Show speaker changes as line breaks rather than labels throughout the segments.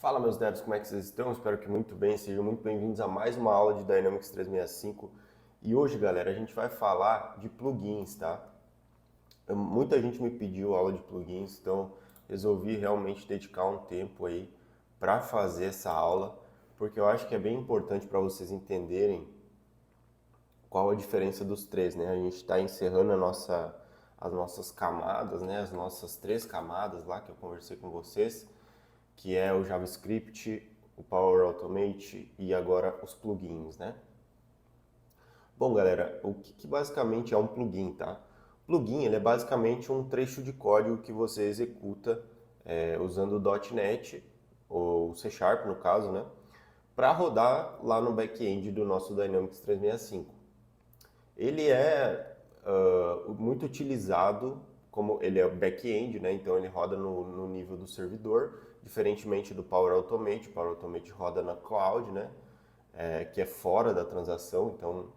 Fala meus devs, como é que vocês estão? Espero que muito bem, sejam muito bem-vindos a mais uma aula de Dynamics 365. E hoje, galera, a gente vai falar de plugins, tá? Muita gente me pediu aula de plugins, então resolvi realmente dedicar um tempo aí para fazer essa aula, porque eu acho que é bem importante para vocês entenderem qual a diferença dos três, né? A gente está encerrando as nossas camadas, né? As nossas três camadas lá que eu conversei com vocês, que é o JavaScript, o Power Automate e agora os plugins, né? Bom, galera, o que basicamente é um plugin, tá? Plugin, ele é basicamente um trecho de código que você executa usando o .NET, ou C Sharp no caso, né? Para rodar lá no back-end do nosso Dynamics 365. Ele é muito utilizado, como ele é back-end, né? Então ele roda no nível do servidor, diferentemente do Power Automate. O Power Automate roda na cloud, né? Que é fora da transação. Então,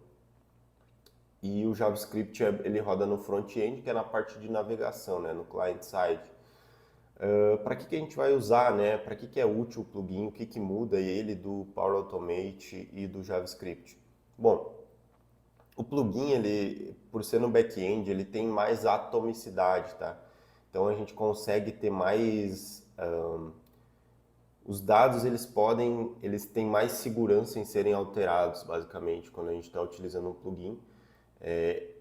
e o JavaScript ele roda no front-end, que é na parte de navegação, né? No client-side. Para que a gente vai usar, né? Para que é útil o plugin? O que muda ele do Power Automate e do JavaScript? Bom, o plugin, ele, por ser no back-end, ele tem mais atomicidade, tá? Então a gente consegue ter mais... os dados, eles têm mais segurança em serem alterados, basicamente, quando a gente está utilizando um plugin.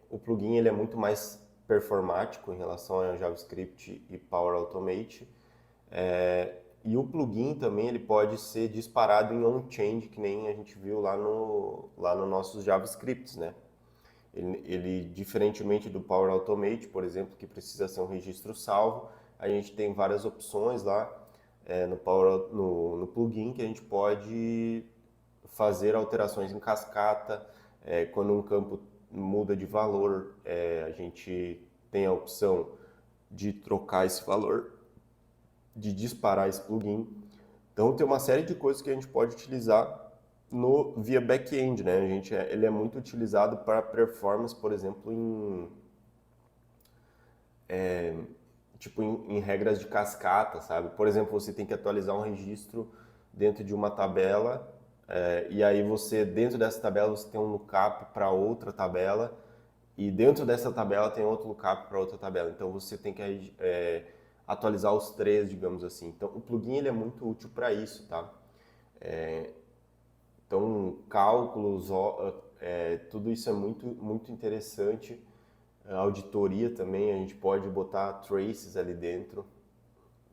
O plugin, ele é muito mais performático em relação a JavaScript e Power Automate. E o plugin também, ele pode ser disparado em on-change, que nem a gente viu lá no nossos JavaScripts, né? Ele, diferentemente do Power Automate, por exemplo, que precisa ser um registro salvo, a gente tem várias opções lá no plugin que a gente pode fazer alterações em cascata. Quando um campo muda de valor, a gente tem a opção de trocar esse valor, de disparar esse plugin. Então tem uma série de coisas que a gente pode utilizar via back-end, né? Ele é muito utilizado para performance, por exemplo, em regras de cascata, sabe? Por exemplo, você tem que atualizar um registro dentro de uma tabela, e aí você, dentro dessa tabela, você tem um lookup para outra tabela, e dentro dessa tabela tem outro lookup para outra tabela. Então você tem que atualizar os três, digamos assim. Então o plugin ele é muito útil para isso, tá? Então, cálculos, tudo isso é muito interessante. A auditoria também, a gente pode botar traces ali dentro.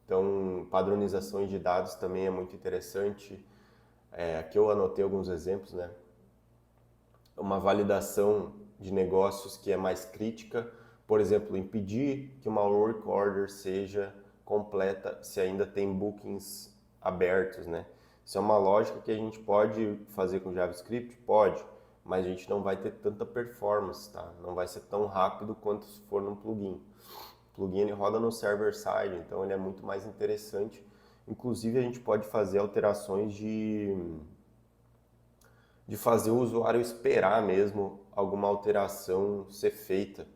Então, padronizações de dados também é muito interessante. Aqui eu anotei alguns exemplos, né? Uma validação de negócios que é mais crítica, por exemplo, impedir que uma work order seja completa se ainda tem bookings abertos, né? Isso é uma lógica que a gente pode fazer com JavaScript? Pode, mas a gente não vai ter tanta performance, tá? Não vai ser tão rápido quanto se for num plugin. O plugin ele roda no server-side, então ele é muito mais interessante. Inclusive a gente pode fazer alterações de fazer o usuário esperar mesmo alguma alteração ser feita,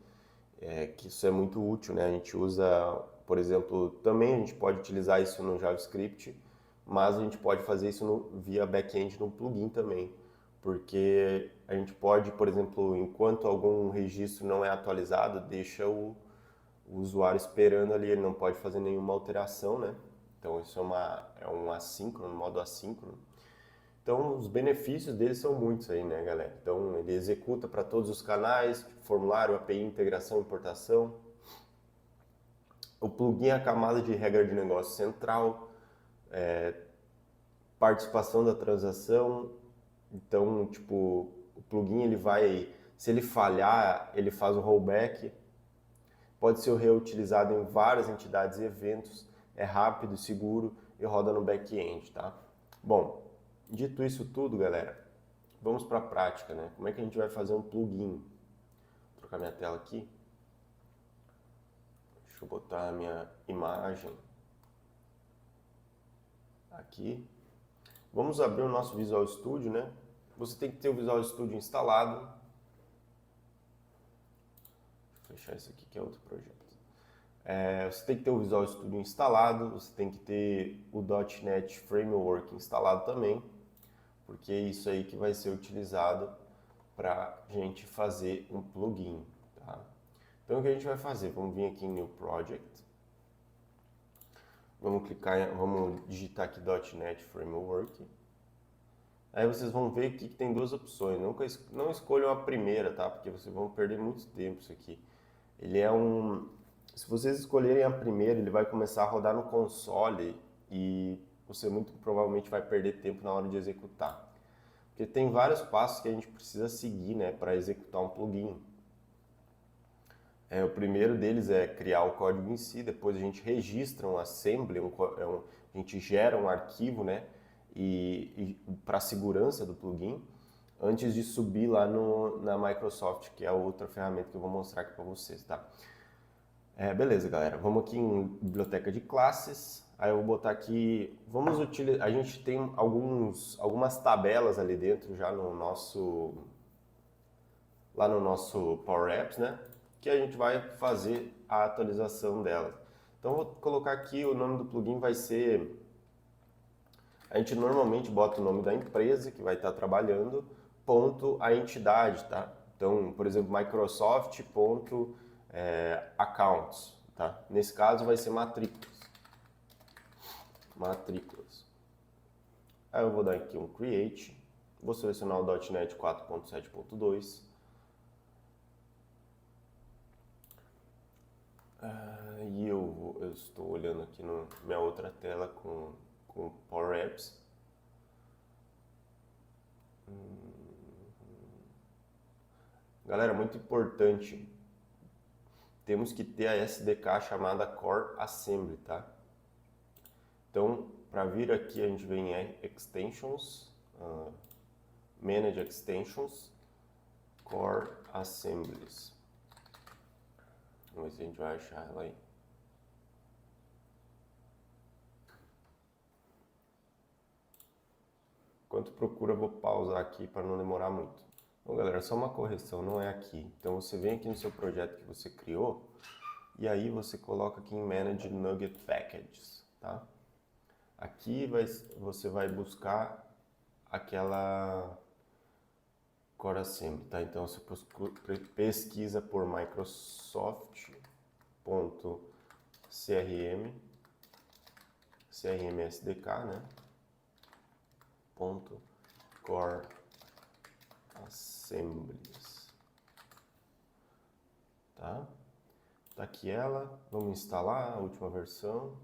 que isso é muito útil, né? A gente usa, por exemplo, também a gente pode utilizar isso no JavaScript, mas a gente pode fazer isso via back-end no plugin também, porque a gente pode, por exemplo, enquanto algum registro não é atualizado, deixa o usuário esperando ali, ele não pode fazer nenhuma alteração, né? Então isso é um assíncrono, um modo assíncrono. Então, os benefícios dele são muitos aí, né, galera? Então, ele executa para todos os canais, tipo formulário, API, integração, importação. O plugin é a camada de regra de negócio central, participação da transação. Então, tipo, o plugin ele vai, se ele falhar, ele faz o rollback. Pode ser reutilizado em várias entidades e eventos, é rápido, seguro e roda no back-end, tá? Bom, dito isso tudo, galera, vamos para a prática, né? Como é que a gente vai fazer um plugin? Vou trocar minha tela aqui. Deixa eu botar a minha imagem aqui. Vamos abrir o nosso Visual Studio, né? Você tem que ter o Visual Studio instalado. Deixa eu fechar isso aqui que é outro projeto. Você tem que ter o Visual Studio instalado, você tem que ter o .NET Framework instalado também, porque é isso aí que vai ser utilizado para a gente fazer um plugin. Tá? Então o que a gente vai fazer? Vamos vir aqui em New Project, vamos digitar aqui .NET Framework. Aí vocês vão ver que tem duas opções. Não escolham a primeira, tá? Porque vocês vão perder muito tempo isso aqui. Ele é se vocês escolherem a primeira, ele vai começar a rodar no console e você muito provavelmente vai perder tempo na hora de executar. Porque tem vários passos que a gente precisa seguir, né, para executar um plugin. O primeiro deles é criar o código em si, depois a gente registra um assembly, a gente gera um arquivo, né, e para a segurança do plugin, antes de subir lá na Microsoft, que é a outra ferramenta que eu vou mostrar aqui para vocês, tá? Beleza, galera. Vamos aqui em biblioteca de classes. Aí eu vou botar aqui, vamos utilizar, a gente tem algumas tabelas ali dentro já lá no nosso Power Apps, né? Que a gente vai fazer a atualização dela. Então eu vou colocar aqui, o nome do plugin vai ser, a gente normalmente bota o nome da empresa que vai estar trabalhando, ponto a entidade, tá? Então, por exemplo, Microsoft, ponto, accounts, tá? Nesse caso vai ser matrículas. Aí eu vou dar aqui um create, vou selecionar o .NET 4.7.2. E eu estou olhando aqui na minha outra tela com Power Apps. Galera, muito importante, temos que ter a SDK chamada Core Assembly, tá? Então, para vir aqui a gente vem em Extensions, Manage Extensions, Core Assemblies. Vamos ver se a gente vai achar ela aí. Enquanto procura, eu vou pausar aqui para não demorar muito. Bom, galera, só uma correção, não é aqui. Então você vem aqui no seu projeto que você criou e aí você coloca aqui em Manage Nugget Packages, tá? Aqui você vai buscar aquela Core Assembly, tá? Então você pesquisa por Microsoft.crm, CRM SDK, né? .core assemblies, tá? Tá aqui ela, vamos instalar a última versão.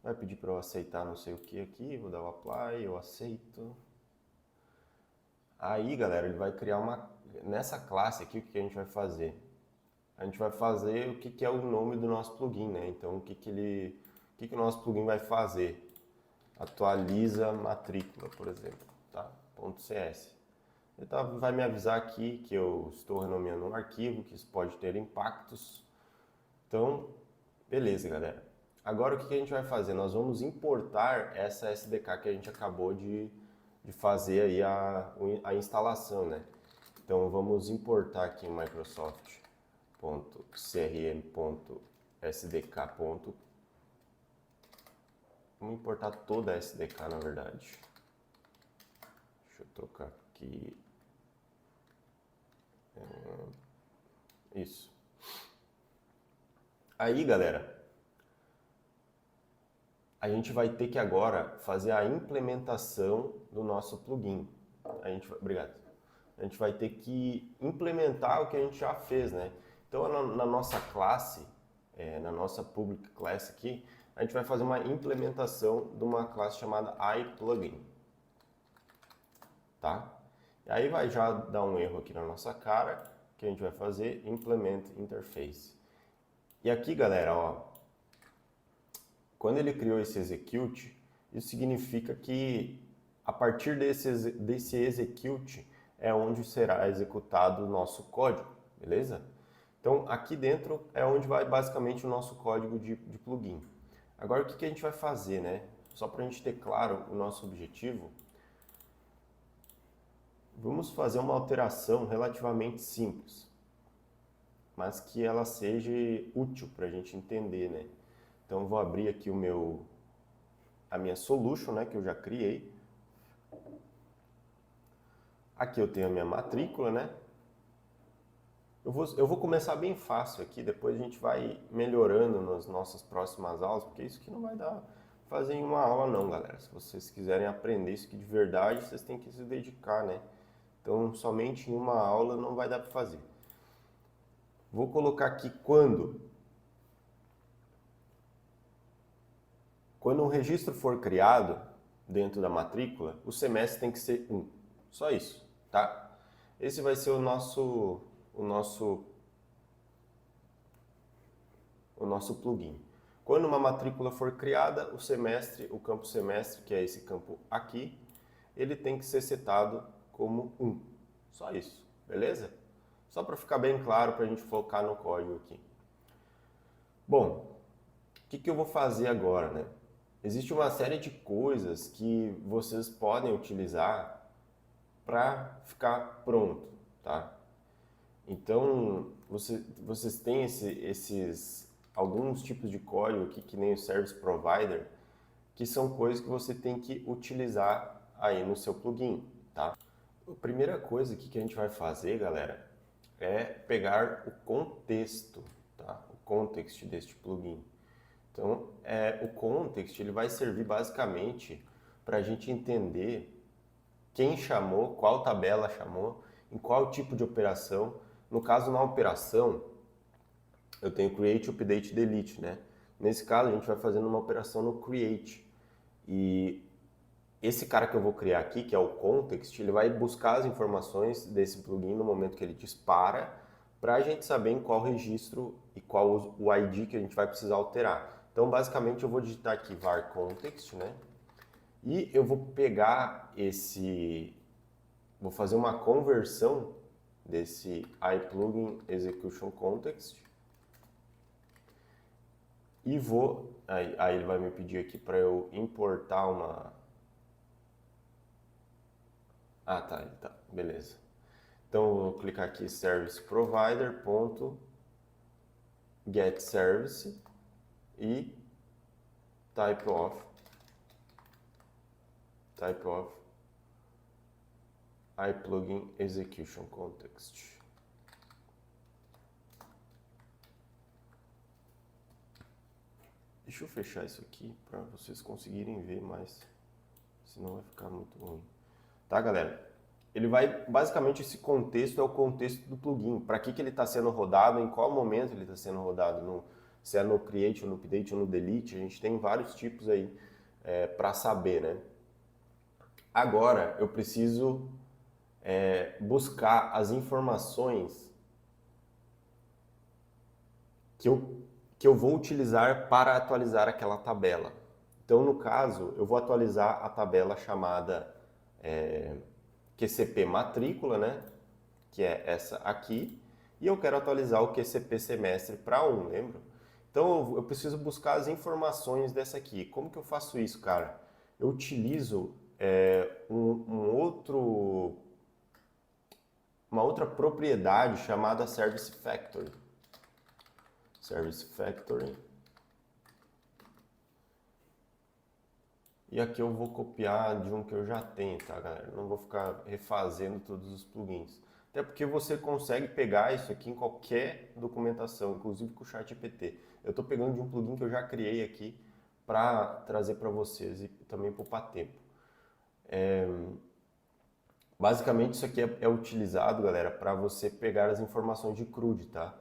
Vai pedir para eu aceitar não sei o que aqui, vou dar o apply, eu aceito. Aí, galera, ele vai criar nessa classe aqui, o que a gente vai fazer? A gente vai fazer o que é o nome do nosso plugin, né? Então, o que o nosso plugin vai fazer? Atualiza matrícula, por exemplo, tá? .cs. Então, vai me avisar aqui que eu estou renomeando um arquivo, que isso pode ter impactos. Então, beleza, galera. Agora, o que a gente vai fazer? Nós vamos importar essa SDK que a gente acabou de fazer aí a instalação, né? Então, vamos importar aqui em Microsoft.crm.sdk. Vamos importar toda a SDK, na verdade. Deixa eu trocar aqui. Isso. Aí, galera, a gente vai ter que agora fazer a implementação do nosso plugin. Obrigado. A gente vai ter que implementar o que a gente já fez, né? Então, na nossa classe, na nossa public class aqui, a gente vai fazer uma implementação de uma classe chamada iPlugin, tá? E aí vai já dar um erro aqui na nossa cara, que a gente vai fazer implement interface. E aqui, galera, ó, quando ele criou esse execute, isso significa que a partir desse execute é onde será executado o nosso código, beleza? Então, aqui dentro é onde vai basicamente o nosso código de plugin. Agora, o que a gente vai fazer, né? Só para a gente ter claro o nosso objetivo, vamos fazer uma alteração relativamente simples. mas que ela seja útil para a gente entender, né? Então eu vou abrir aqui a minha solution, né, que eu já criei. Aqui eu tenho a minha matrícula, né? Eu vou começar bem fácil aqui, depois a gente vai melhorando nas nossas próximas aulas, porque isso aqui não vai dar fazer em uma aula não, galera. Se vocês quiserem aprender isso aqui de verdade, vocês têm que se dedicar, né? Então, somente em uma aula não vai dar para fazer. Vou colocar aqui quando um registro for criado dentro da matrícula, o semestre tem que ser 1. Só isso, tá? Esse vai ser o nosso plugin. Quando uma matrícula for criada, o campo semestre, que é esse campo aqui, ele tem que ser setado como 1. Só isso, beleza? Só para ficar bem claro, para a gente focar no código aqui. Bom, o que eu vou fazer agora, né? Existe uma série de coisas que vocês podem utilizar para ficar pronto, tá? Então, vocês têm alguns tipos de código aqui, que nem o Service Provider, que são coisas que você tem que utilizar aí no seu plugin, tá? A primeira coisa aqui que a gente vai fazer, galera, é pegar o contexto, tá? O context deste plugin. Então, o context ele vai servir basicamente para a gente entender quem chamou, qual tabela chamou, em qual tipo de operação. No caso, na operação, eu tenho create, update, delete, né? Nesse caso, a gente vai fazendo uma operação no create. E esse cara que eu vou criar aqui, que é o context, ele vai buscar as informações desse plugin no momento que ele dispara, para a gente saber em qual registro e qual o ID que a gente vai precisar alterar. Então, basicamente, eu vou digitar aqui var context, né? E eu vou pegar vou fazer uma conversão desse iPlugin execution context e aí ele vai me pedir aqui para eu importar tá, beleza. Então eu vou clicar aqui service provider get service e type of iPlugin execution context. Deixa eu fechar isso aqui para vocês conseguirem ver mais, senão vai ficar muito ruim. Tá, galera? Basicamente, esse contexto é o contexto do plugin. Para que ele está sendo rodado, em qual momento ele está sendo rodado, se é no create, ou no update, ou no delete. A gente tem vários tipos aí para saber, né? Agora, eu preciso buscar as informações que eu vou utilizar para atualizar aquela tabela. Então, no caso, eu vou atualizar a tabela chamada QCP matrícula, né? Que é essa aqui. E eu quero atualizar o QCP semestre para 1, lembra? Então, eu preciso buscar as informações dessa aqui. Como que eu faço isso, cara? Eu utilizo uma outra propriedade chamada Service Factory. Service Factory. E aqui eu vou copiar de um que eu já tenho, tá, galera? Não vou ficar refazendo todos os plugins. Até porque você consegue pegar isso aqui em qualquer documentação, inclusive com o ChatGPT. Eu estou pegando de um plugin que eu já criei aqui para trazer para vocês e também poupar tempo. Basicamente isso aqui é utilizado, galera, para você pegar as informações de CRUD, tá?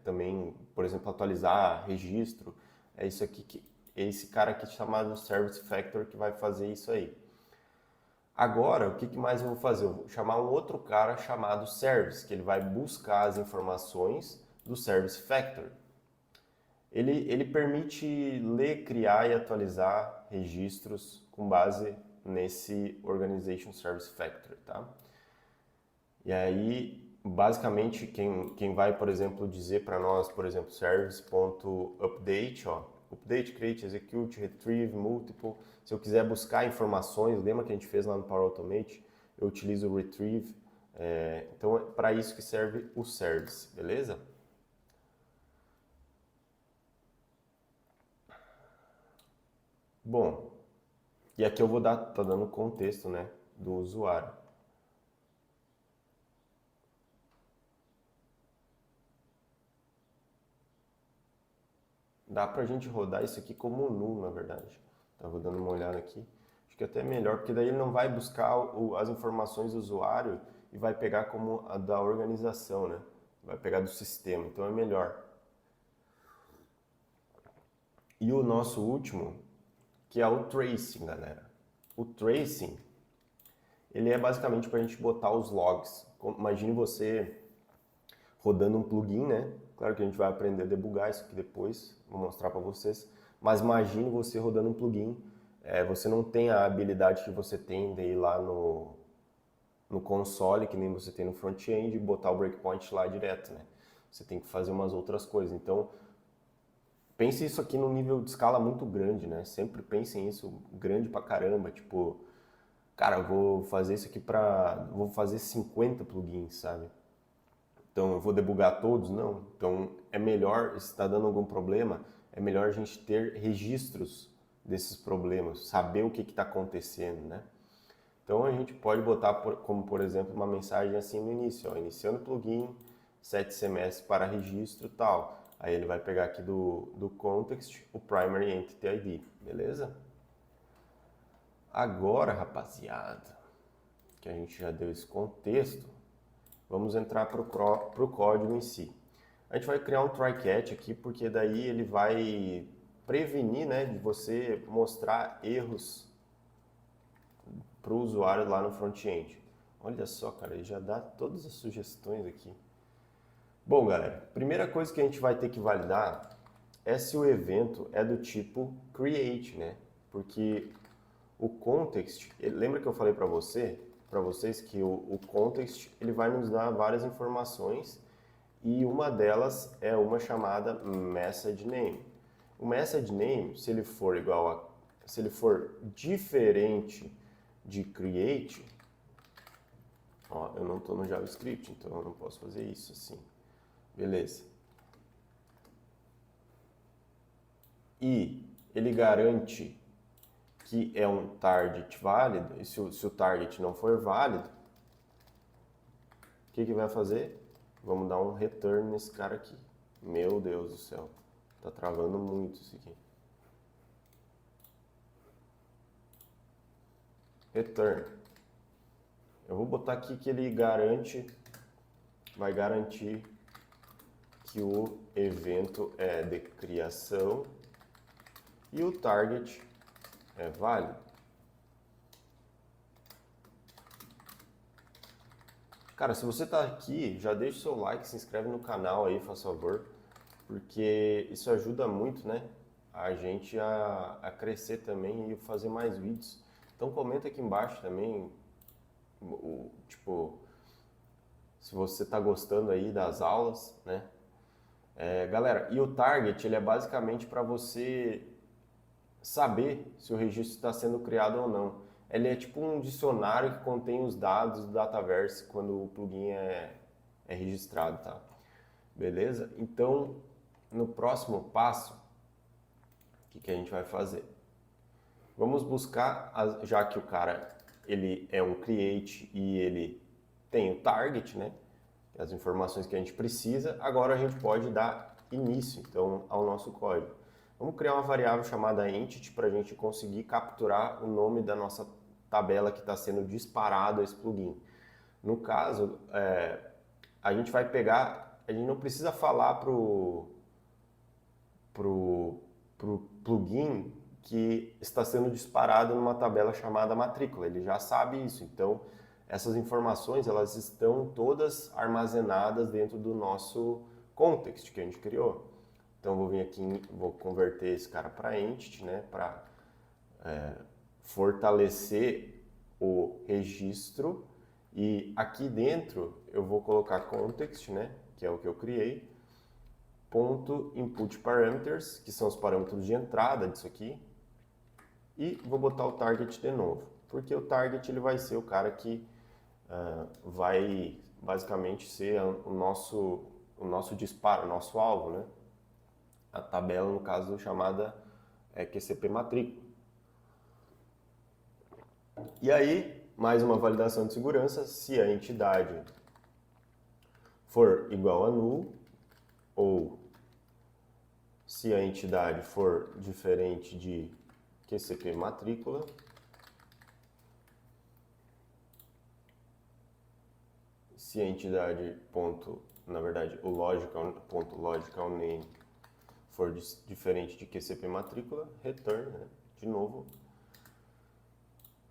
Também, por exemplo, atualizar registro. É isso aqui esse cara aqui chamado Service Factory que vai fazer isso aí. Agora, o que mais eu vou fazer? Eu vou chamar um outro cara chamado Service, que ele vai buscar as informações do Service Factory. Ele permite ler, criar e atualizar registros com base nesse Organization Service Factory, tá? E aí, basicamente, quem vai, por exemplo, dizer para nós, por exemplo, service.update, ó, update, create, execute, retrieve, multiple. Se eu quiser buscar informações, lembra que a gente fez lá no Power Automate? Eu utilizo o retrieve. Então, é para isso que serve o service, beleza? Bom, e aqui eu vou tá dando o contexto, né, do usuário. Dá pra gente rodar isso aqui como nu, na verdade. Tava dando uma olhada aqui. Acho que até é melhor, porque daí ele não vai buscar as informações do usuário e vai pegar como a da organização, né? Vai pegar do sistema, então é melhor. E o nosso último, que é o tracing, galera. O tracing, ele é basicamente para a gente botar os logs. Imagine você rodando um plugin, né? Claro que a gente vai aprender a debugar isso aqui depois, vou mostrar para vocês. Mas imagine você rodando um plugin, você não tem a habilidade que você tem de ir lá no console, que nem você tem no front-end, e botar o breakpoint lá direto, né? Você tem que fazer umas outras coisas. Então, pense isso aqui num nível de escala muito grande, né? Sempre pensem isso grande pra caramba, tipo, cara, eu vou fazer isso aqui vou fazer 50 plugins, sabe? Então, eu vou debugar todos? Não. Então, é melhor, se está dando algum problema, é melhor a gente ter registros desses problemas, saber o que está acontecendo, né? Então, a gente pode botar, como por exemplo, uma mensagem assim no início, ó, iniciando o plugin, 7 semestres para registro e tal. Aí ele vai pegar aqui do context o Primary Entity ID, beleza? Agora, rapaziada, que a gente já deu esse contexto, vamos entrar para o código em si. A gente vai criar um try-catch aqui, porque daí ele vai prevenir, né, de você mostrar erros para o usuário lá no front-end. Olha só, cara, ele já dá todas as sugestões aqui. Bom, galera, primeira coisa que a gente vai ter que validar é se o evento é do tipo create, né? Porque o context, lembra que eu falei para vocês que o context ele vai nos dar várias informações e uma delas é uma chamada message name. O message name, se ele for se ele for diferente de create, ó, eu não estou no JavaScript, então eu não posso fazer isso assim. Beleza. E ele garante que é um target válido, e se o target não for válido, o que vai fazer? Vamos dar um return nesse cara aqui. Meu Deus do céu, tá travando muito isso aqui. Return. Eu vou botar aqui que ele vai garantir que o evento é de criação e o target é válido. Cara, se você tá aqui, já deixa o seu like, se inscreve no canal aí, faz favor, porque isso ajuda muito, né, a gente a crescer também e fazer mais vídeos. Então comenta aqui embaixo também, tipo, se você tá gostando aí das aulas, né? Galera, e o target, ele é basicamente para você saber se o registro está sendo criado ou não. Ele é tipo um dicionário que contém os dados do Dataverse quando o plugin é registrado, tá? Beleza? Então, no próximo passo, o que a gente vai fazer? Vamos buscar, já que o cara ele é um create e ele tem o target, né? As informações que a gente precisa, agora a gente pode dar início, então, ao nosso código. Vamos criar uma variável chamada entity para a gente conseguir capturar o nome da nossa tabela que está sendo disparado a esse plugin. No caso, a gente vai pegar, a gente não precisa falar pro plugin que está sendo disparado numa tabela chamada matrícula. Ele já sabe isso. Então, essas informações elas estão todas armazenadas dentro do nosso context que a gente criou. Então, vou vir aqui, vou converter esse cara para entity, né, para fortalecer o registro. E aqui dentro eu vou colocar context, né, que é o que eu criei, ponto input parameters, que são os parâmetros de entrada disso aqui, e vou botar o target de novo, porque o target ele vai ser o cara que vai basicamente ser o nosso disparo, o nosso alvo, né? A tabela, no caso, chamada QCP matrícula. E aí, mais uma validação de segurança, se a entidade for igual a null, ou se a entidade for diferente de QCP matrícula, se a entidade ponto, na verdade, o ponto logical name for diferente de QCP matrícula, return, né? De novo.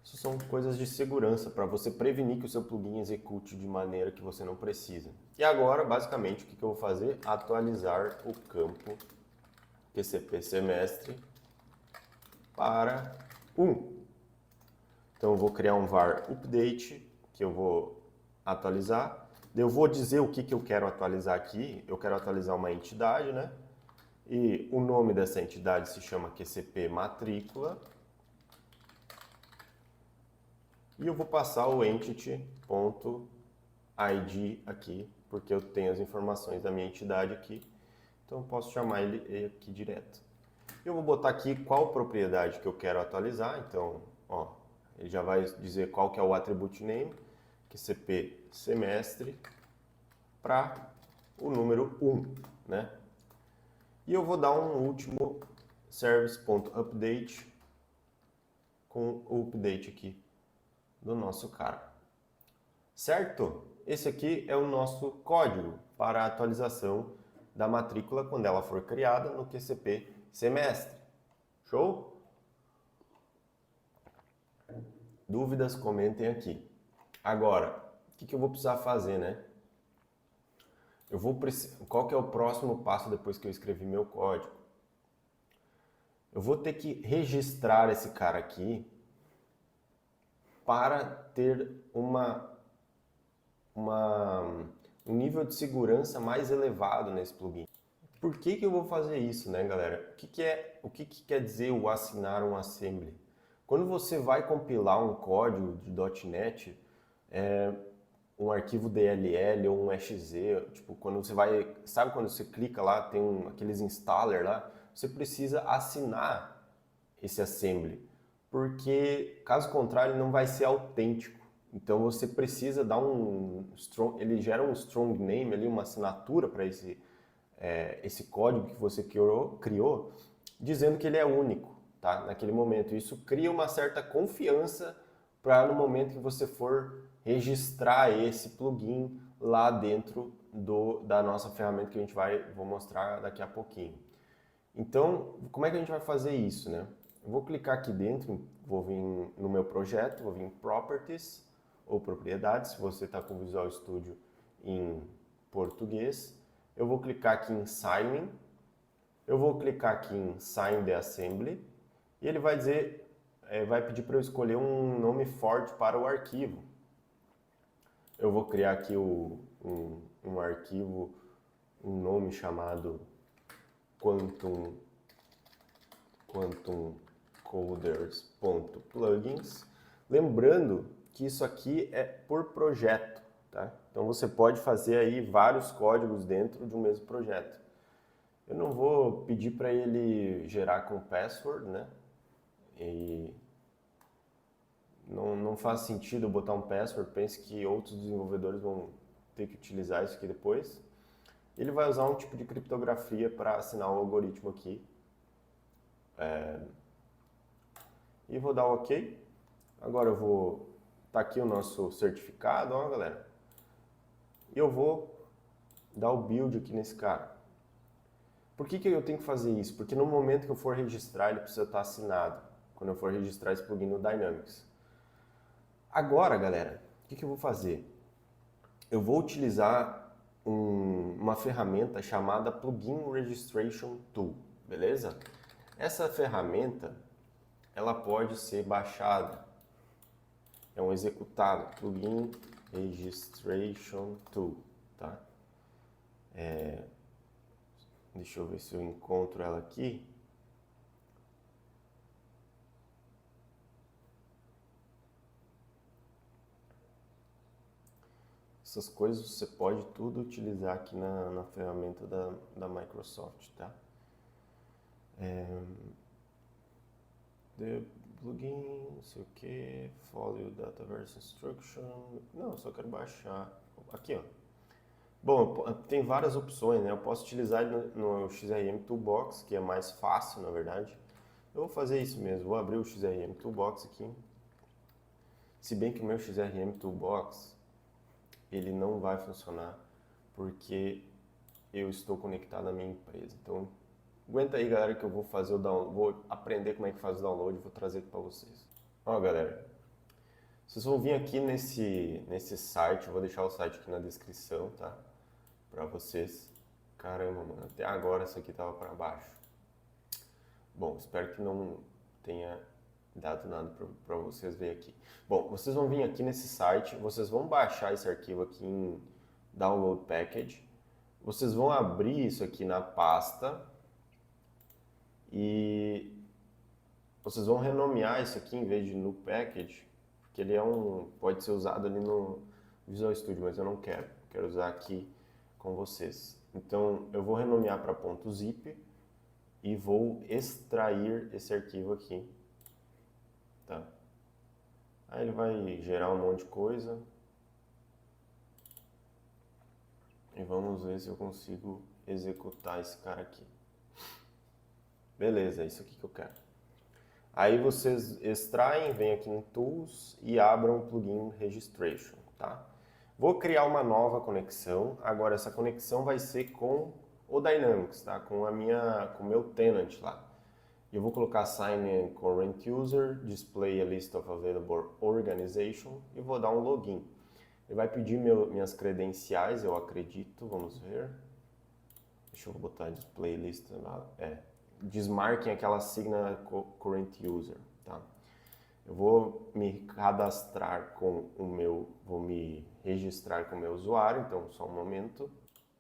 Isso são coisas de segurança para você prevenir que o seu plugin execute de maneira que você não precisa. E agora, basicamente, o que eu vou fazer? Atualizar o campo QCP semestre para 1. Então eu vou criar um var update, que eu vou atualizar. Eu vou dizer o que eu quero atualizar aqui. Eu quero atualizar uma entidade, né? E o nome dessa entidade se chama QCP matrícula. E eu vou passar o entity.id aqui, porque eu tenho as informações da minha entidade aqui. Então eu posso chamar ele aqui direto. Eu vou botar aqui qual propriedade que eu quero atualizar. Então, ó, ele já vai dizer qual que é o attribute name, QCP semestre, para o número 1, né? E eu vou dar um último service.update com o update aqui do nosso cara. Certo? Esse aqui é o nosso código para a atualização da matrícula quando ela for criada no QCP semestre. Show? Dúvidas? Comentem aqui. Agora, o que eu vou precisar fazer, né? Qual que é o próximo passo depois que eu escrevi meu código? Eu vou ter que registrar esse cara aqui para ter um nível de segurança mais elevado nesse plugin. Por que eu vou fazer isso, né, galera? O que quer dizer o assinar um assembly? Quando você vai compilar um código de .NET, um arquivo DLL ou um exe, tipo, quando você vai, sabe quando você clica lá, tem aqueles installer lá, você precisa assinar esse assembly, porque caso contrário ele não vai ser autêntico. Então você precisa dar ele gera um strong name ali, uma assinatura para esse código que você criou, dizendo que ele é único, tá? Naquele momento. Isso cria uma certa confiança para no momento que você for registrar esse plugin lá dentro da nossa ferramenta que vou mostrar daqui a pouquinho. Então, como é que a gente vai fazer isso, né? Eu vou clicar aqui dentro, vou vir no meu projeto, vou vir em Properties ou Propriedades, se você está com o Visual Studio em português. Eu vou clicar aqui em Signing, eu vou clicar aqui em Sign the Assembly e ele vai dizer, vai pedir para eu escolher um nome forte para o arquivo. Eu vou criar aqui um arquivo, um nome chamado quantumcoders.plugins. Lembrando que isso aqui é por projeto, tá? Então você pode fazer aí vários códigos dentro de um mesmo projeto. Eu não vou pedir para ele gerar com password, né? E não faz sentido eu botar um password, pense que outros desenvolvedores vão ter que utilizar isso aqui depois. Ele vai usar um tipo de criptografia para assinar o algoritmo aqui. E vou dar OK. Agora eu vou... Tá aqui o nosso certificado, ó, galera. E eu vou dar o build aqui nesse cara. Por que eu tenho que fazer isso? Porque no momento que eu for registrar, ele precisa estar assinado. Quando eu for registrar esse plugin no Dynamics. Agora, galera, o que eu vou fazer? Eu vou utilizar uma ferramenta chamada Plugin Registration Tool, beleza? Essa ferramenta, ela pode ser baixada. É um executado, Plugin Registration Tool, tá? Deixa eu ver se eu encontro ela aqui. Essas coisas você pode tudo utilizar aqui na ferramenta da Microsoft, tá? plugin, não sei o que, follow dataverse instruction. Não, eu só quero baixar. Aqui, ó. Bom, tem várias opções, né? Eu posso utilizar ele no XRM Toolbox, que é mais fácil, na verdade. Eu vou fazer isso mesmo, vou abrir o XRM Toolbox aqui. Se bem que o meu XRM Toolbox, ele não vai funcionar, porque eu estou conectado à minha empresa. Então, aguenta aí, galera, que eu vou fazer o download, vou aprender como é que faz o download e vou trazer aqui para vocês. Ó, galera, vocês vão vir aqui nesse site, eu vou deixar o site aqui na descrição, tá? Para vocês. Caramba, mano, até agora isso aqui tava para baixo. Bom, espero que não tenha dado nada para vocês verem aqui. Bom, vocês vão vir aqui nesse site, vocês vão baixar esse arquivo aqui em Download Package. Vocês vão abrir isso aqui na pasta e vocês vão renomear isso aqui em vez de no package, porque ele pode ser usado ali no Visual Studio, mas eu não quero. Eu quero usar aqui com vocês. Então eu vou renomear para .zip e vou extrair esse arquivo aqui, tá? Aí ele vai gerar um monte de coisa e vamos ver se eu consigo executar esse cara aqui. Beleza, é isso aqui que eu quero. Aí vocês extraem, vêm aqui em Tools e abram o plugin Registration, tá? Vou criar uma nova conexão. Agora essa conexão vai ser com o Dynamics, tá? Com o meu tenant lá. Eu vou colocar Sign in Current User, Display a List of Available Organization e vou dar um login. Ele vai pedir minhas credenciais, eu acredito, vamos ver. Deixa eu botar Display List lá. Desmarquem aquela signa Current User, tá? Eu vou me cadastrar vou me registrar com o meu usuário, então só um momento.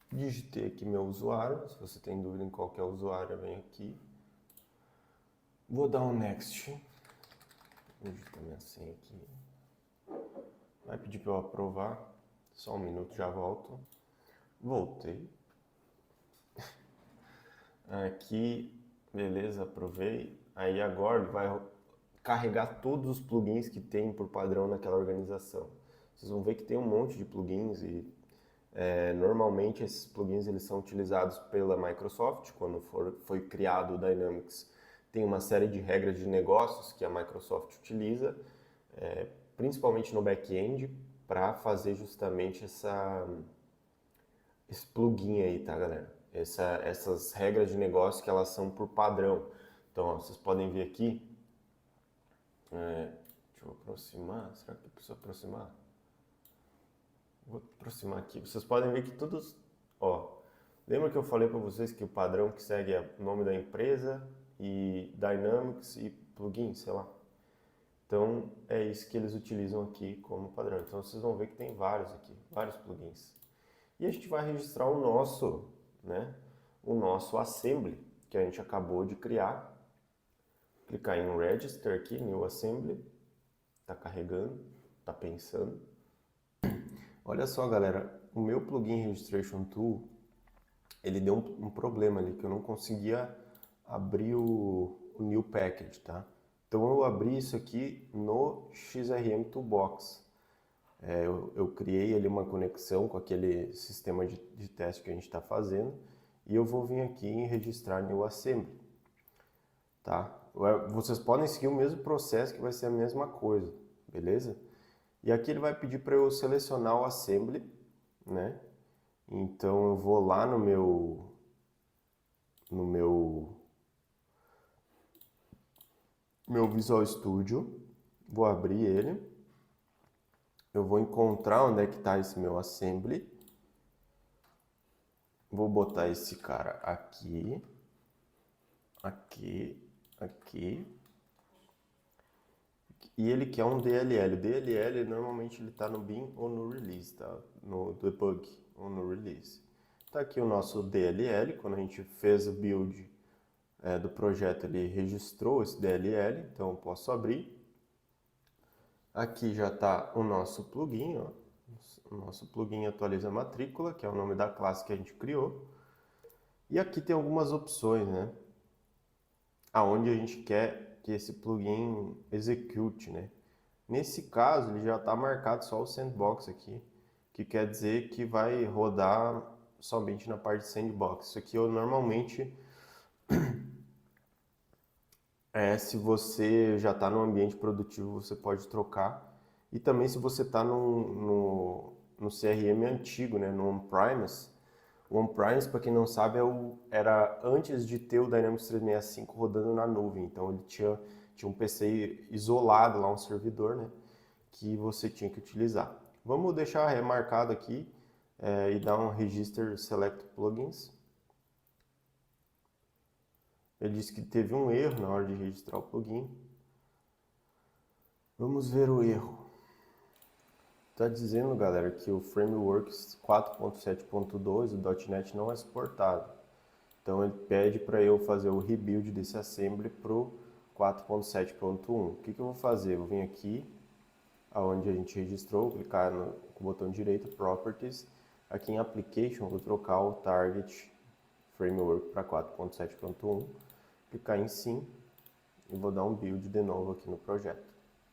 Digitei aqui meu usuário, se você tem dúvida em qual que é o usuário, vem aqui. Vou dar um Next. Vou digitar minha senha aqui. Vai pedir para eu aprovar, só um minuto, já volto. Voltei. Aqui, beleza, aprovei. Aí agora ele vai carregar todos os plugins que tem por padrão naquela organização. Vocês vão ver que tem um monte de plugins e normalmente esses plugins eles são utilizados pela Microsoft. Quando foi criado o Dynamics, tem uma série de regras de negócios que a Microsoft utiliza, principalmente no back-end, para fazer justamente esse plugin aí, tá, galera? Essas regras de negócio que elas são por padrão. Então, ó, vocês podem ver aqui. Deixa eu aproximar. Será que eu preciso aproximar? Vou aproximar aqui. Vocês podem ver que todos... Ó, lembra que eu falei para vocês que o padrão que segue é o nome da empresa e Dynamics e plugin, sei lá. Então, é isso que eles utilizam aqui como padrão. Então, vocês vão ver que tem vários aqui, vários plugins. E a gente vai registrar o nosso assembly, que a gente acabou de criar. Clicar em Register aqui, New Assembly. Tá carregando, tá pensando. Olha só, galera, o meu plugin Registration Tool, ele deu um problema ali, que eu não conseguia abrir o New Package, tá? Então eu abri isso aqui no XRM Toolbox. Eu criei ali uma conexão com aquele sistema de teste que a gente está fazendo e eu vou vir aqui em registrar New Assembly, tá? Vocês podem seguir o mesmo processo que vai ser a mesma coisa, beleza? E aqui ele vai pedir para eu selecionar o Assembly, né? Então eu vou lá no meu Visual Studio, vou abrir ele, eu vou encontrar onde é que está esse meu Assembly, vou botar esse cara aqui, aqui, aqui, e ele quer um DLL. O DLL normalmente ele está no bin ou no release, tá? No debug ou no release. Tá aqui o nosso DLL, quando a gente fez o build do projeto, ele registrou esse DLL, então eu posso abrir. Aqui já está o nosso plugin, ó. O nosso plugin atualiza a matrícula, que é o nome da classe que a gente criou. E aqui tem algumas opções, né? Aonde a gente quer que esse plugin execute, né? Nesse caso, ele já está marcado só o sandbox aqui, que quer dizer que vai rodar somente na parte de sandbox. Isso aqui eu normalmente, se você já está no ambiente produtivo, você pode trocar. E também se você está no CRM antigo, né, no on-premise. O on-premise, para quem não sabe, era antes de ter o Dynamics 365 rodando na nuvem. Então ele tinha um PC isolado lá, um servidor, né, que você tinha que utilizar. Vamos deixar remarcado aqui e dar um Register Select Plugins. Ele disse que teve um erro na hora de registrar o plugin. Vamos ver o erro. Está dizendo, galera, que o Frameworks 4.7.2, o .NET, não é suportado. Então ele pede para eu fazer o rebuild desse assembly para o 4.7.1. O que eu vou fazer? Eu vou vir aqui, aonde a gente registrou, clicar com o botão direito, Properties. Aqui em Application, vou trocar o Target Framework para 4.7.1. Clicar em Sim e vou dar um build de novo aqui no projeto.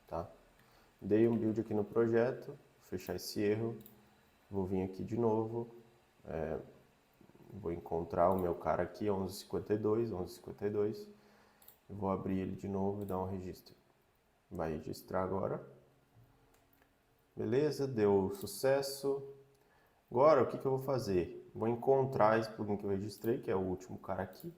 Tá? Dei um build aqui no projeto, fechar esse erro, vou vir aqui de novo, vou encontrar o meu cara aqui, 1152, vou abrir ele de novo e dar um registro. Vai registrar agora. Beleza, deu sucesso. Agora, o que eu vou fazer? Vou encontrar esse plugin que eu registrei, que é o último cara aqui,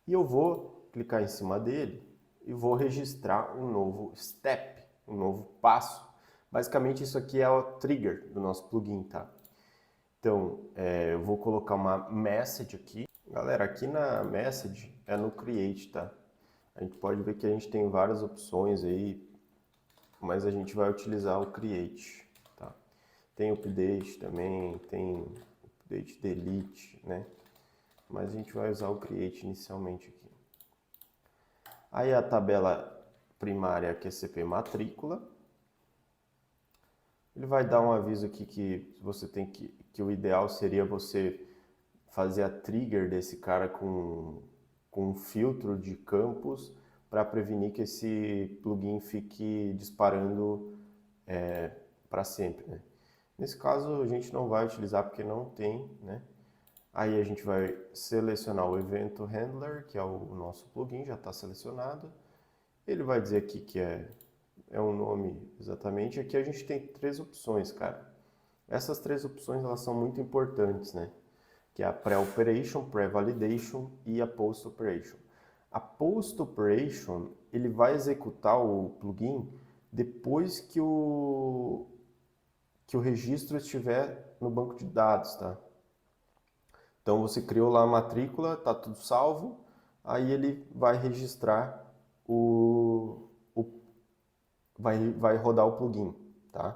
e eu vou clicar em cima dele e vou registrar um novo step, um novo passo. Basicamente, isso aqui é o trigger do nosso plugin, tá? Então, eu vou colocar uma message aqui. Galera, aqui na message é no create, tá? A gente pode ver que a gente tem várias opções aí, mas a gente vai utilizar o create, tá? Tem update também, tem update delete, né? Mas a gente vai usar o create inicialmente aqui. Aí a tabela primária que é CP matrícula. Ele vai dar um aviso aqui que você tem que o ideal seria você fazer a trigger desse cara com um filtro de campos para prevenir que esse plugin fique disparando para sempre, né? Nesse caso a gente não vai utilizar porque não tem, né? Aí a gente vai selecionar o Evento Handler, que é o nosso plugin, já está selecionado. Ele vai dizer aqui que é um nome exatamente. Aqui a gente tem 3 opções, cara. Essas 3 opções elas são muito importantes, né? Que é a Pre-Operation, Pre-Validation e a Post-Operation. A Post-Operation, ele vai executar o plugin depois que o registro estiver no banco de dados, tá? Então você criou lá a matrícula, tá tudo salvo, aí ele vai registrar vai rodar o plugin, tá?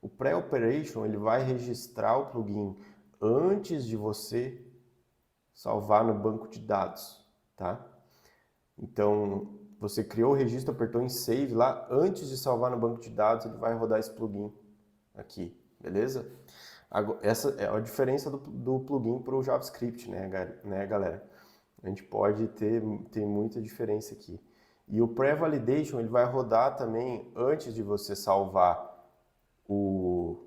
O Pre-Operation, ele vai registrar o plugin antes de você salvar no banco de dados, tá? Então, você criou o registro, apertou em Save lá, antes de salvar no banco de dados, ele vai rodar esse plugin aqui, beleza? Essa é a diferença do plugin para o JavaScript, né, galera? A gente pode ter muita diferença aqui. E o Pre-Validation, ele vai rodar também antes de você salvar o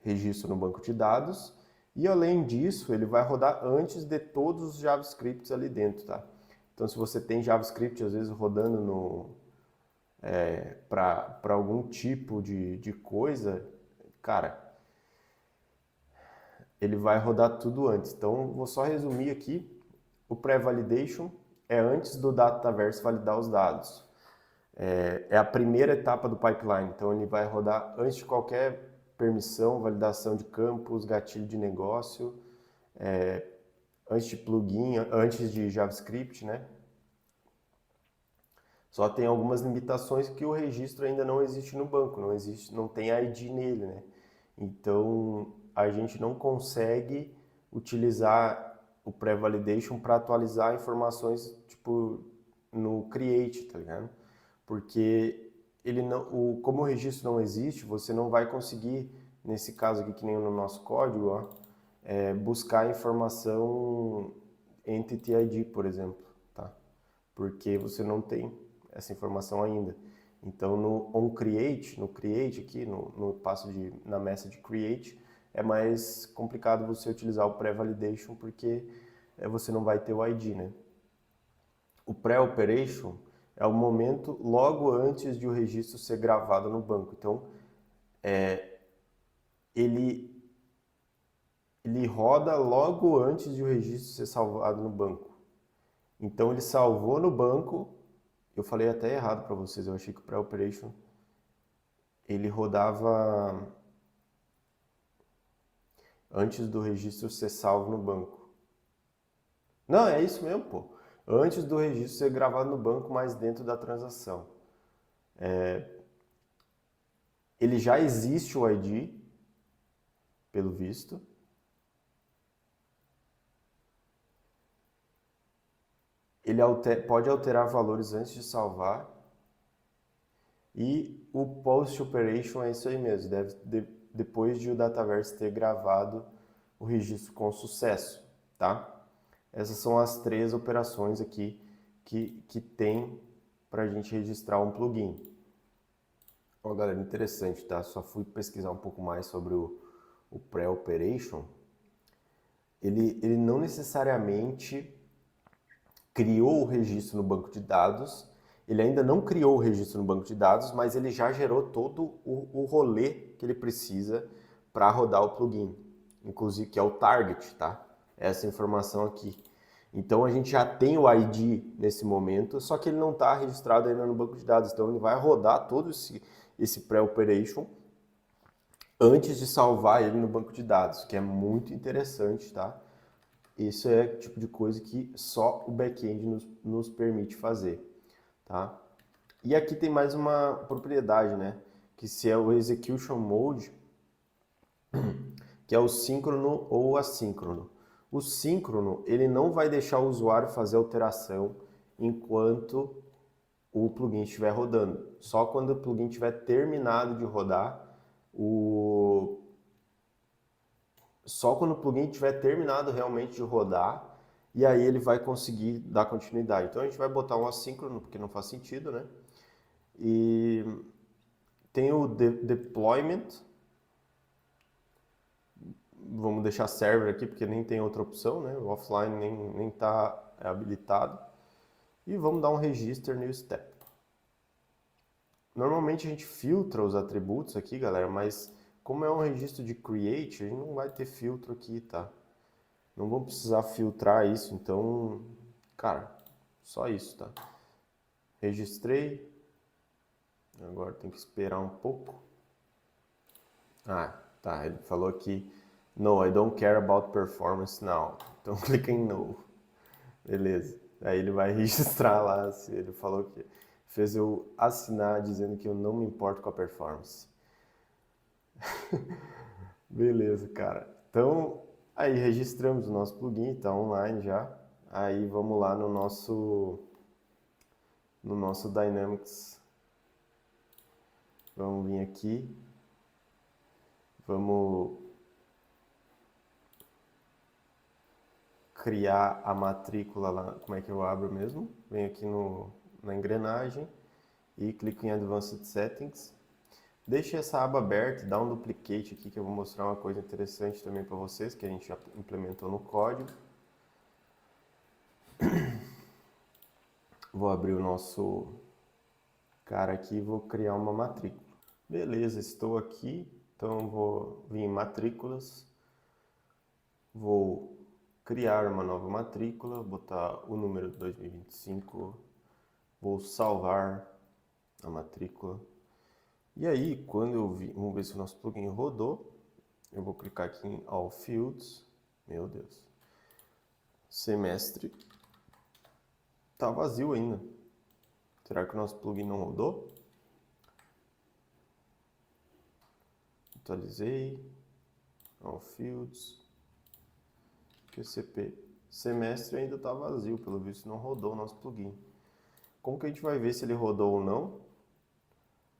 registro no banco de dados. E além disso, ele vai rodar antes de todos os JavaScripts ali dentro, tá? Então, se você tem JavaScript, às vezes, rodando para algum tipo de coisa, cara, ele vai rodar tudo antes. Então, vou só resumir aqui. O Pre-Validation é antes do Dataverse validar os dados. É a primeira etapa do pipeline. Então, ele vai rodar antes de qualquer permissão, validação de campos, gatilho de negócio, antes de plugin, antes de JavaScript, né? Só tem algumas limitações que o registro ainda não existe no banco, não tem ID nele, né? Então, a gente não consegue utilizar o pré-validation para atualizar informações tipo no create, tá ligado? Porque ele não, como o registro não existe, você não vai conseguir, nesse caso aqui que nem no nosso código, ó, buscar a informação Entity ID, por exemplo, tá? Porque você não tem essa informação ainda. Então no onCreate, no create aqui, no passo na message create, é mais complicado você utilizar o pré-validation porque você não vai ter o ID, né? O pré-operation é o momento logo antes de o registro ser gravado no banco. Então, ele roda logo antes de o registro ser salvado no banco. Então, ele salvou no banco. Eu falei até errado para vocês, eu achei que o pré-operation ele rodava antes do registro ser salvo no banco. Não, é isso mesmo, pô. Antes do registro ser gravado no banco, mas dentro da transação. Ele já existe o ID, pelo visto. Ele pode alterar valores antes de salvar. E o post operation é isso aí mesmo, depois de o Dataverse ter gravado o registro com sucesso, tá? Essas são as 3 operações aqui que tem para a gente registrar um plugin. Ó, galera, interessante, tá? Só fui pesquisar um pouco mais sobre o pré-operation. Ele não necessariamente criou o registro no banco de dados, ele ainda não criou o registro no banco de dados, mas ele já gerou todo o rolê que ele precisa para rodar o plugin, inclusive que é o target, tá? Essa informação aqui. Então a gente já tem o ID nesse momento, só que ele não está registrado ainda no banco de dados, então ele vai rodar todo esse pré-operation antes de salvar ele no banco de dados, que é muito interessante, tá? Isso é o tipo de coisa que só o back-end nos permite fazer, tá? E aqui tem mais uma propriedade, né? Que se é o execution mode, que é o síncrono ou assíncrono. O síncrono, ele não vai deixar o usuário fazer alteração enquanto o plugin estiver rodando. Só quando o plugin tiver terminado de rodar, só quando o plugin tiver terminado realmente de rodar, e aí ele vai conseguir dar continuidade. Então a gente vai botar um assíncrono, porque não faz sentido, né? E tem o deployment. Vamos deixar server aqui, porque nem tem outra opção, né? O offline nem está habilitado. E vamos dar um register new step. Normalmente a gente filtra os atributos aqui, galera, mas como é um registro de create, a gente não vai ter filtro aqui, tá? Não vamos precisar filtrar isso, então, cara, só isso, tá? Registrei. Agora tem que esperar um pouco. Ah, tá, ele falou aqui, no, I don't care about performance now. Então clica em no. Beleza. Aí ele vai registrar lá, se ele falou que fez eu assinar dizendo que eu não me importo com a performance. Beleza, cara. Então, aí registramos o nosso plugin, tá online já. Aí vamos lá no nosso Dynamics. Vamos vir aqui. Vamos criar a matrícula lá. Como é que eu abro mesmo? Venho aqui na engrenagem e clico em Advanced Settings. Deixe essa aba aberta, dá um duplicate aqui que eu vou mostrar uma coisa interessante também para vocês, que a gente já implementou no código. Vou abrir o nosso cara aqui e vou criar uma matrícula. Beleza, estou aqui, então vou vir em matrículas, vou criar uma nova matrícula, botar o número 2025, vou salvar a matrícula. E aí, quando eu vi, vamos ver se o nosso plugin rodou, eu vou clicar aqui em All Fields, meu Deus, semestre, tá vazio ainda. Será que o nosso plugin não rodou? Atualizei, All Fields, QCP, semestre ainda está vazio, pelo visto não rodou o nosso plugin. Como que a gente vai ver se ele rodou ou não?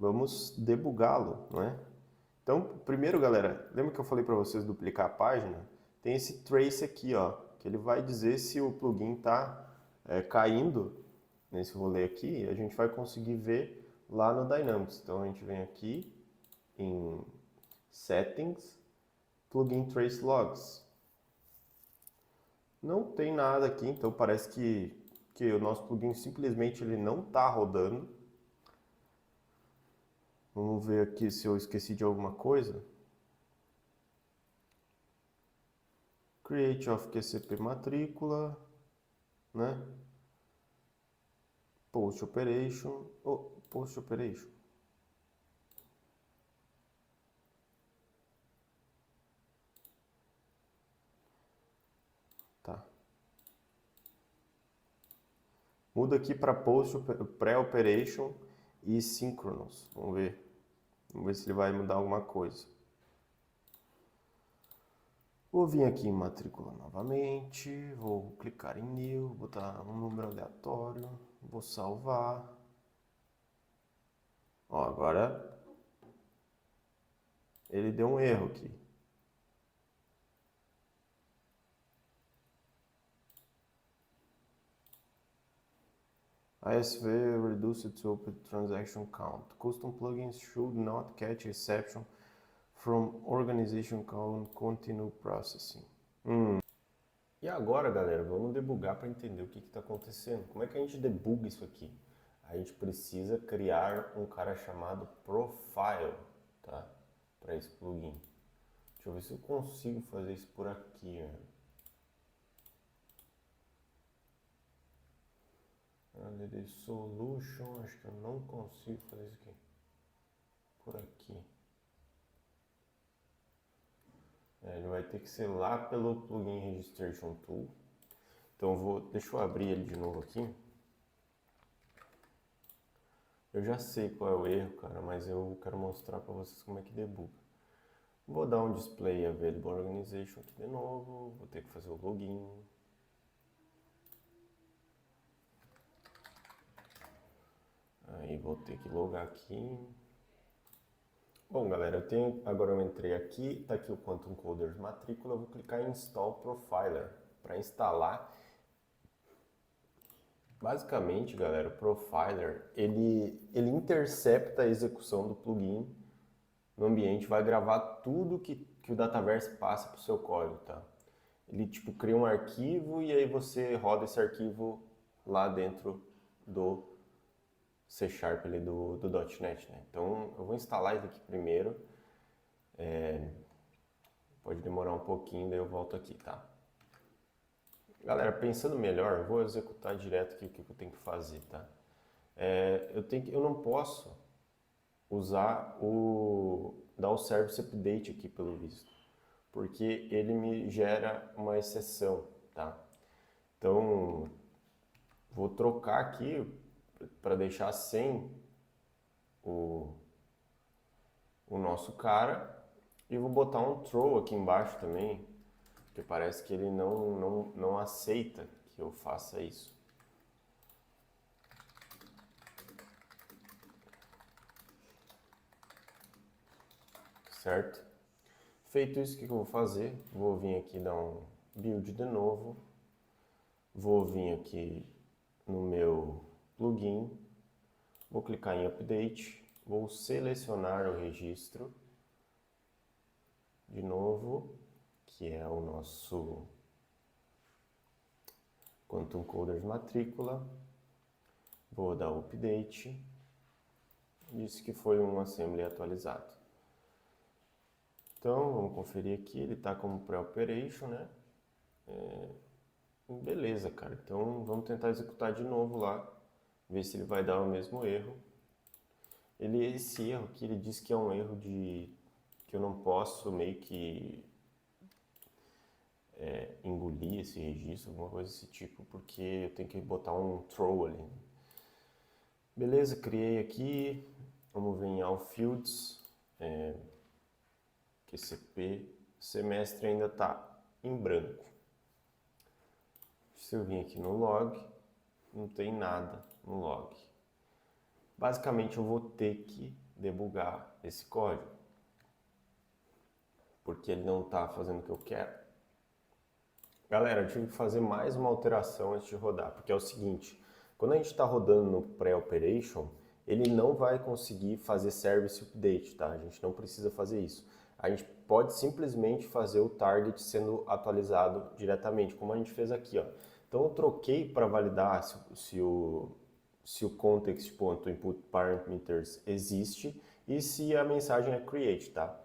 Vamos debugá-lo, não é? Então, primeiro, galera, lembra que eu falei para vocês duplicar a página? Tem esse trace aqui, ó, que ele vai dizer se o plugin está caindo nesse rolê aqui, a gente vai conseguir ver lá no Dynamics. Então a gente vem aqui em Settings, Plugin Trace Logs. Não tem nada aqui, então parece que o nosso plugin simplesmente ele não está rodando. Vamos ver aqui se eu esqueci de alguma coisa. Create of QCP matrícula, né? Post Operation, Post Operation. Tá. Muda aqui para Post Pre-Operation e Synchronous. Vamos ver se ele vai mudar alguma coisa. Vou vir aqui em matrícula novamente, vou clicar em New, botar um número aleatório, vou salvar. Ó, agora ele deu um erro aqui. ISV reduced to open transaction count. Custom plugins should not catch exception from organization count continue processing. E agora, galera, vamos debugar para entender o que está acontecendo. Como é que a gente debuga isso aqui? A gente precisa criar um cara chamado profile, tá? Para esse plugin. Deixa eu ver se eu consigo fazer isso por aqui, né? Holiday Solution, acho que eu não consigo fazer isso aqui. Por aqui. Ele vai ter que ser lá pelo Plugin Registration Tool. Então deixa eu abrir ele de novo aqui. Eu já sei qual é o erro, cara, mas eu quero mostrar para vocês como é que debuga. Vou dar um Display Available Organization aqui de novo, vou ter que fazer o login. Aí vou ter que logar aqui. Bom, galera, agora eu entrei aqui, tá aqui o Quantum Coders matrícula, eu vou clicar em Install Profiler para instalar. Basicamente, galera, o Profiler, ele intercepta a execução do plugin no ambiente, vai gravar tudo que o Dataverse passa para o seu código, tá? Ele, tipo, cria um arquivo e aí você roda esse arquivo lá dentro do C Sharp ali do .NET, né? Então, eu vou instalar ele aqui primeiro. Pode demorar um pouquinho, daí eu volto aqui, tá? Galera, pensando melhor, eu vou executar direto aqui o que eu tenho que fazer, tá? Eu não posso dar o service update aqui pelo visto, porque ele me gera uma exceção, tá? Então, vou trocar aqui para deixar sem o nosso cara e vou botar um throw aqui embaixo também, porque parece que ele não aceita que eu faça isso. Certo? Feito isso, o que eu vou fazer? Vou vir aqui dar um build de novo, vou vir aqui no meu plugin, vou clicar em update, vou selecionar o registro de novo, que é o nosso Quantum Coders matrícula, vou dar update, disse que foi um assembly atualizado. Então, vamos conferir aqui, ele está como pre-operation, né? Beleza, cara. Então, vamos tentar executar de novo lá, ver se ele vai dar o mesmo erro. Esse erro aqui, ele diz que é um erro que eu não posso meio que engolir esse registro, alguma coisa desse tipo, porque eu tenho que botar um throw ali. Beleza, criei aqui, vamos ver em All Fields, QCP, semestre ainda está em branco. Se eu vir aqui no log, não tem nada no log. Basicamente eu vou ter que debugar esse código, porque ele não está fazendo o que eu quero. Galera, eu tive que fazer mais uma alteração antes de rodar, porque é o seguinte, Quando a gente está rodando no pré-operation, ele não vai conseguir fazer service update, tá? A gente não precisa fazer isso. A gente pode simplesmente fazer o target sendo atualizado diretamente, como a gente fez aqui, ó. Então eu troquei para validar se o context.inputParameters existe e se a mensagem é create, tá?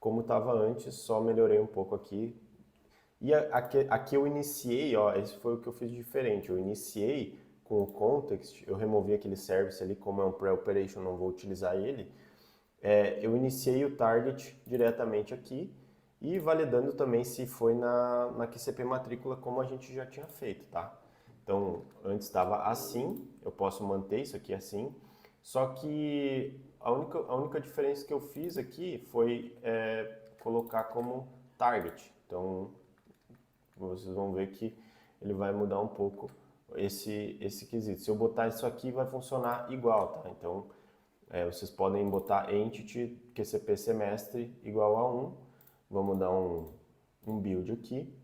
Como estava antes, só melhorei um pouco aqui. E aqui eu iniciei, ó, esse foi o que eu fiz de diferente. Eu iniciei com o context, eu removi aquele service ali, como é um pre-operation, não vou utilizar ele. Eu iniciei o target diretamente aqui e validando também se foi na QCP matrícula como a gente já tinha feito, tá? Então, antes estava assim, eu posso manter isso aqui assim, só que a única diferença que eu fiz aqui foi colocar como target. Então, vocês vão ver que ele vai mudar um pouco esse quesito. Se eu botar isso aqui, vai funcionar igual, tá? Então, vocês podem botar entity QCP semestre igual a 1. Vamos dar um build aqui.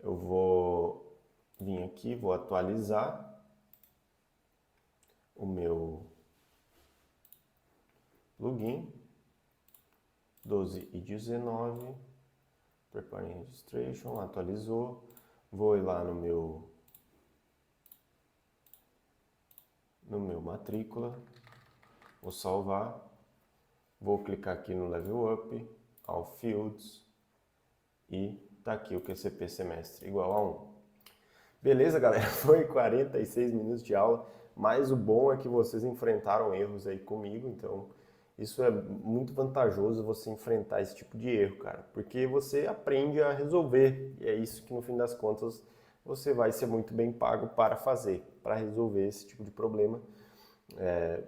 Eu vou vir aqui, vou atualizar o meu plugin 12 e 19, preparing registration, atualizou. Vou ir lá no meu matrícula, vou salvar, vou clicar aqui no level up, all fields e tá aqui o QCP semestre igual a 1. Beleza, galera? Foi 46 minutos de aula, mas o bom é que vocês enfrentaram erros aí comigo, então isso é muito vantajoso você enfrentar esse tipo de erro, cara, porque você aprende a resolver e é isso que no fim das contas você vai ser muito bem pago para fazer, para resolver esse tipo de problema.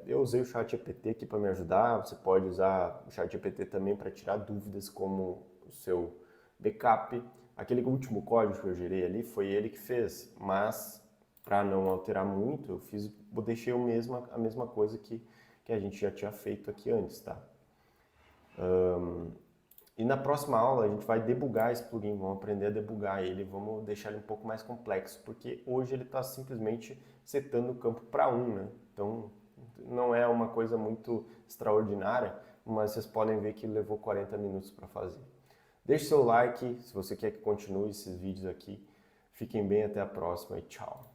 Eu usei o ChatGPT aqui para me ajudar, você pode usar o ChatGPT também para tirar dúvidas como o seu backup. Aquele último código que eu gerei ali foi ele que fez, mas para não alterar muito, eu deixei a mesma coisa que a gente já tinha feito aqui antes, tá? E na próxima aula a gente vai debugar esse plugin, vamos aprender a debugar ele, vamos deixar ele um pouco mais complexo, porque hoje ele está simplesmente setando o campo para 1, né? Então não é uma coisa muito extraordinária, mas vocês podem ver que levou 40 minutos para fazer. Deixe seu like se você quer que continue esses vídeos aqui. Fiquem bem, até a próxima e tchau!